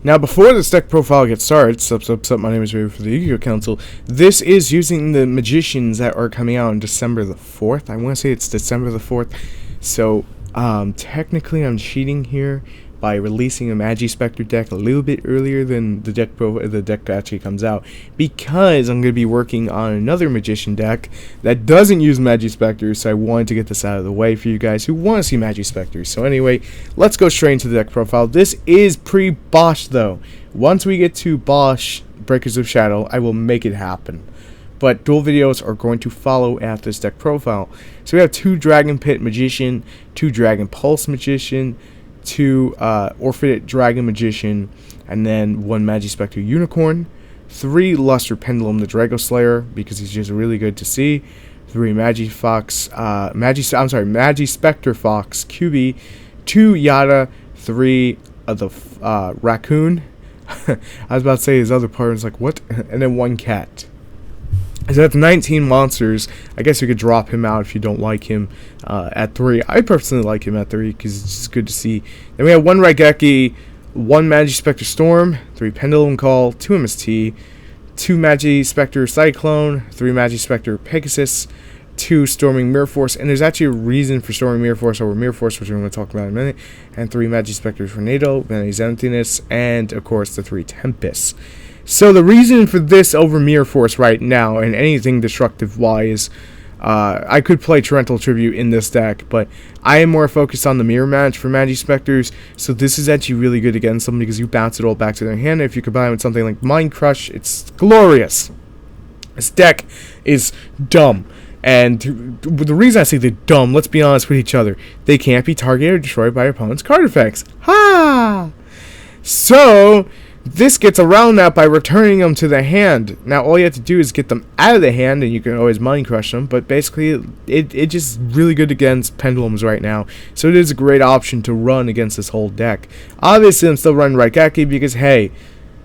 Now, before this deck profile gets started, my name is Ray for the Yugioh Council. This is using the Magicians that are coming out on December the 4th. I want to say it's December the 4th. So, technically I'm cheating here by releasing a Majespecter deck a little bit earlier than the deck actually comes out, because I'm going to be working on another Magician deck that doesn't use Majespecter, so I wanted to get this out of the way for you guys who want to see Majespecter. So anyway, let's go straight into the deck profile. This is pre-Bosch though. Once we get to Bosch Breakers of Shadow, I will make it happen. But dual videos are going to follow at this deck profile. So we have 2 Dragon Pit Magician, 2 Dragon Pulse Magician, 2 Orphitic Dragon Magician, and then 1 Majespecter Unicorn, 3 Luster Pendulum the Drago Slayer, because he's just really good to see, 3 Majespecter Fox QB, 2 Yada, 3 of the Raccoon. I was about to say his other part, is like, what? And then 1 Cat. So that's 19 monsters. I guess you could drop him out if you don't like him at 3. I personally like him at 3 because it's just good to see. Then we have 1 Raigeki, 1 Majespecter Storm, 3 Pendulum Call, 2 MST, 2 Majespecter Cyclone, 3 Majespecter Pegasus, 2 Storming Mirror Force, and there's actually a reason for Storming Mirror Force over Mirror Force, which we're going to talk about in a minute, and 3 Majespecter Tornado, Vanity's Emptiness, and of course the 3 Tempests. So the reason for this over Mirror Force right now, and anything destructive wise, I could play Torrential Tribute in this deck, but I am more focused on the Mirror Match for Majespecters, so this is actually really good against them because you bounce it all back to their hand. If you combine it with something like Mind Crush, it's glorious. This deck is dumb. And the reason I say they're dumb, let's be honest with each other, they can't be targeted or destroyed by your opponent's card effects. Ha! So this gets around that by returning them to the hand. Now all you have to do is get them out of the hand, and you can always Mind Crush them, but basically it just really good against Pendulums right now. So it is a great option to run against this whole deck. Obviously I'm still running Raigeki because, hey,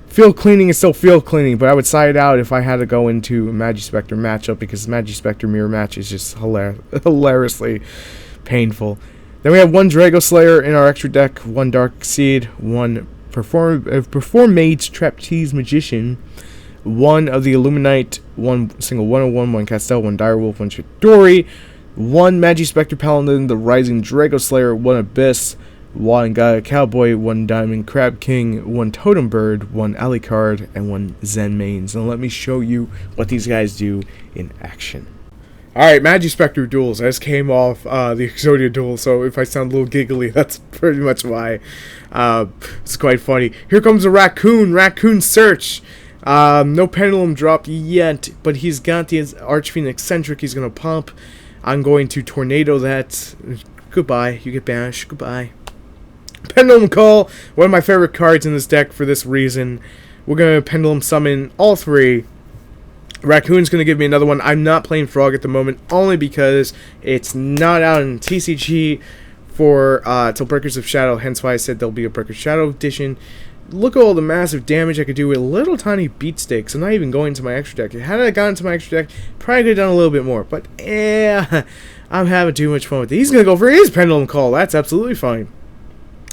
field cleaning is still field cleaning, but I would side out if I had to go into a Majespecter matchup, because Majespecter Mirror Match is just hilariously painful. Then we have 1 Drago Slayer in our extra deck, 1 Dark Seed, 1 Perform Maid's Trapeze Magician, 1 of the Illuminite, 1 single 101, 1 Castel, 1 Direwolf, 1 Chidori, 1 Majespecter Paladin, the Rising Drago Slayer, 1 Abyss, 1 Gaia Cowboy, 1 Diamond Crab King, 1 Totem Bird, 1 Alucard, and 1 Zen Mains. Now let me show you what these guys do in action. Alright, Majespecter duels. I just came off the Exodia duel, so if I sound a little giggly, that's pretty much why. It's quite funny. Here comes a Raccoon Search. No Pendulum dropped yet, but he's got the Archfiend Eccentric he's going to pump. I'm going to Tornado that. Goodbye, you get banished. Goodbye. Pendulum Call, one of my favorite cards in this deck for this reason. We're going to Pendulum Summon all 3. Raccoon's going to give me another one. I'm not playing Frog at the moment, only because it's not out in TCG for till Breakers of Shadow, hence why I said there'll be a Breakers of Shadow edition. Look at all the massive damage I could do with a little tiny beat sticks. I'm not even going to my extra deck. Had I gotten to my extra deck, probably could have done a little bit more, but I'm having too much fun with it. He's going to go for his Pendulum Call. That's absolutely fine.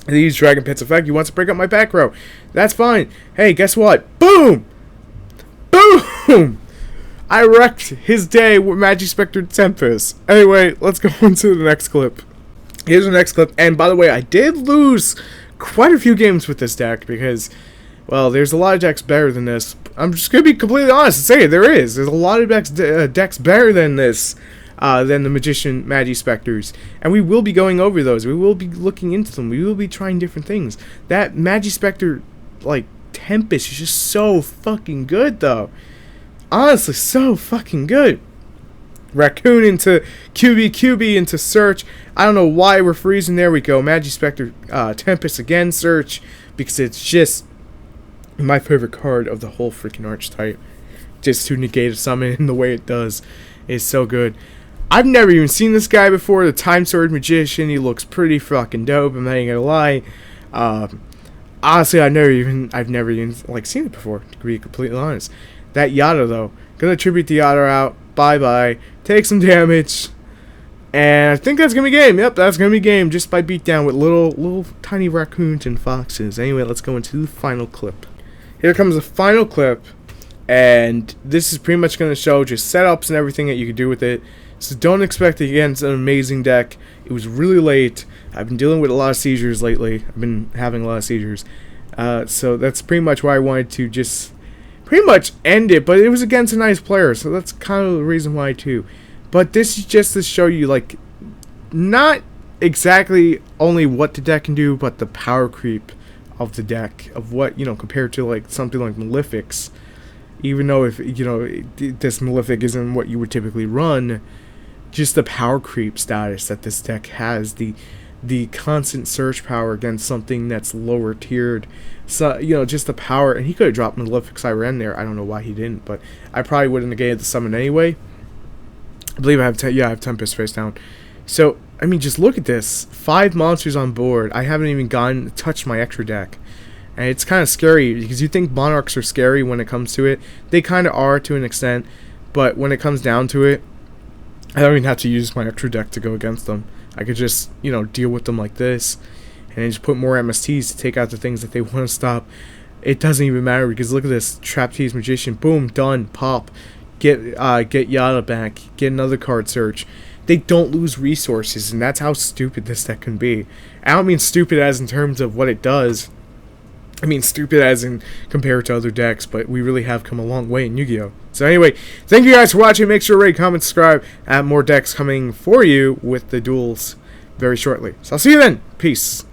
These Dragon Pits effect, he wants to break up my back row. That's fine. Hey, guess what? Boom! Boom! I wrecked his day with Majespecter Tempest. Anyway, let's go into the next clip. Here's the next clip. And by the way, I did lose quite a few games with this deck because, well, there's a lot of decks better than this. I'm just going to be completely honest and say it. There's a lot of decks better than this, than the Magician Majespecters. And we will be going over those. We will be looking into them. We will be trying different things. That Majespecter, like, Tempest is just so fucking good, though. Honestly, so fucking good. Raccoon into QB into Search. I don't know why we're freezing. There we go. Majespecter Tempest again, Search, because it's just my favorite card of the whole freaking archetype. Just to negate a summon in the way it does is so good. I've never even seen this guy before. The Time Sword Magician. He looks pretty fucking dope. I'm not even gonna lie. Honestly, I've never even like seen it before, to be completely honest. That Yada though, gonna tribute the Yada out. Bye bye. Take some damage. And I think that's going to be game. Yep, that's going to be game just by beatdown with little tiny raccoons and foxes. Anyway, let's go into the final clip. Here comes the final clip. And this is pretty much going to show just setups and everything that you can do with it. So don't expect it against an amazing deck. It was really late. I've been dealing with a lot of seizures lately. I've been having a lot of seizures. So that's pretty much why I wanted to just pretty much end it. But it was against a nice player. So that's kind of the reason why too. But this is just to show you, like, not exactly only what the deck can do, but the power creep of the deck. Of what, you know, compared to, like, something like Malefics. Even though, if, you know, this Malefic isn't what you would typically run, just the power creep status that this deck has. The constant search power against something that's lower tiered. So, you know, just the power. And he could have dropped Malefic Siren there. I don't know why he didn't, but I probably wouldn't have negated the summon anyway. I believe I have I have Tempest face down. So, I mean, just look at this. 5 monsters on board. I haven't even gotten to touch my extra deck. And it's kind of scary, because you think Monarchs are scary when it comes to it. They kind of are to an extent. But when it comes down to it, I don't even have to use my extra deck to go against them. I could just, you know, deal with them like this. And then just put more MSTs to take out the things that they want to stop. It doesn't even matter, because look at this. Trap Tease Magician. Boom. Done. Pop. Get Yada back, get another card search. They don't lose resources, and that's how stupid this deck can be. I don't mean stupid as in terms of what it does. I mean stupid as in compared to other decks, but we really have come a long way in Yu-Gi-Oh! So anyway, thank you guys for watching. Make sure to rate, comment, subscribe. I have more decks coming for you with the duels very shortly. So I'll see you then. Peace.